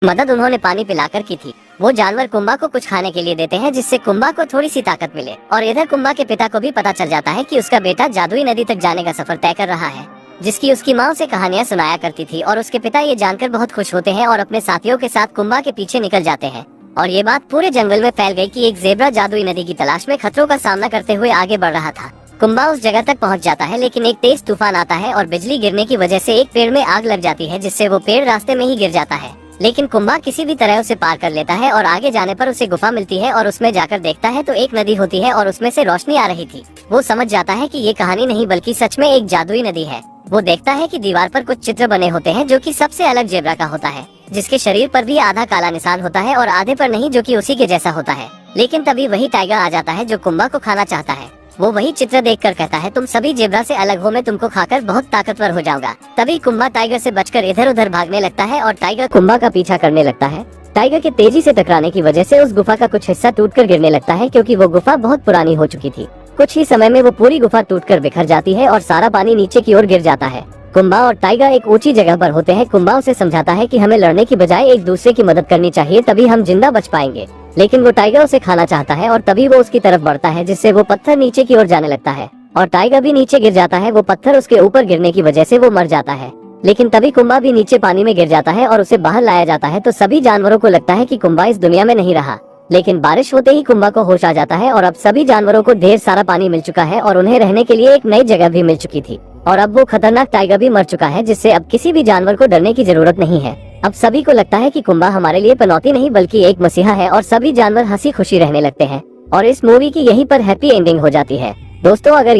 मदद उन्होंने पानी पिलाकर की थी। वो जानवर कुंबा को कुछ खाने के लिए देते हैं जिससे कुंबा को थोड़ी सी ताकत मिले। और इधर कुंबा के पिता को भी पता चल जाता है कि उसका बेटा जादुई नदी तक जाने का सफर तय कर रहा है, जिसकी उसकी माँ उसे कहानियाँ सुनाया करती थी। और उसके पिता ये जानकर बहुत खुश होते हैं और अपने साथियों के साथ कुंबा के पीछे निकल जाते हैं। और ये बात पूरे जंगल में फैल गई कि एक ज़ेब्रा जादुई नदी की तलाश में खतरों का सामना करते हुए आगे बढ़ रहा था। कुंबा उस जगह तक पहुंच जाता है, लेकिन एक तेज तूफान आता है और बिजली गिरने की वजह से एक पेड़ में आग लग जाती है, जिससे वो पेड़ रास्ते में ही गिर जाता है। लेकिन कुंबा किसी भी तरह उसे पार कर लेता है और आगे जाने पर उसे गुफा मिलती है और उसमें जाकर देखता है तो एक नदी होती है और उसमें से रोशनी आ रही थी। वो समझ जाता है कि ये कहानी नहीं बल्कि सच में एक जादुई नदी है। वो देखता है कि दीवार पर कुछ चित्र बने होते हैं जो कि सबसे अलग ज़ेब्रा का होता है, जिसके शरीर पर भी आधा काला निशान होता है और आधे पर नहीं, जो कि उसी के जैसा होता है। लेकिन तभी वही टाइगर आ जाता है जो कुंबा को खाना चाहता है। वो वही चित्र देखकर कहता है, तुम सभी ज़ेब्रा से अलग हो, मैं तुमको खाकर बहुत ताकतवर हो जाऊंगा। तभी कुंबा टाइगर से बचकर इधर उधर भागने लगता है और टाइगर कुंबा का पीछा करने लगता है। टाइगर के तेजी से टकराने की वजह से उस गुफा का कुछ हिस्सा टूटकर गिरने लगता है, क्योंकि वो गुफा बहुत पुरानी हो चुकी थी। कुछ ही समय में वो पूरी गुफा टूटकर बिखर जाती है और सारा पानी नीचे की ओर गिर जाता है। कुंबा और टाइगर एक ऊंची जगह पर होते हैं। कुंबा उसे समझाता है कि हमें लड़ने की बजाय एक दूसरे की मदद करनी चाहिए, तभी हम जिंदा बच पाएंगे। लेकिन वो टाइगर उसे खाना चाहता है और तभी वो उसकी तरफ बढ़ता है, जिससे वो पत्थर नीचे की ओर जाने लगता है और टाइगर भी नीचे गिर जाता है। वो पत्थर उसके ऊपर गिरने की वजह से वो मर जाता है। लेकिन तभी कुंबा भी नीचे पानी में गिर जाता है और उसे बाहर लाया जाता है। तो सभी जानवरों को लगता है कि कुंबा इस दुनिया में नहीं रहा। लेकिन बारिश होते ही कुंबा को होश आ जाता है और अब सभी जानवरों को ढेर सारा पानी मिल चुका है और उन्हें रहने के लिए एक नई जगह भी मिल चुकी थी। और अब वो खतरनाक टाइगर भी मर चुका है, जिससे अब किसी भी जानवर को डरने की जरूरत नहीं है। अब सभी को लगता है कि कुंबा हमारे लिए पनौती नहीं बल्कि एक मसीहा है और सभी जानवर हंसी खुशी रहने लगते हैं। और इस मूवी की यहीं पर हैप्पी एंडिंग हो जाती है। दोस्तों, अगर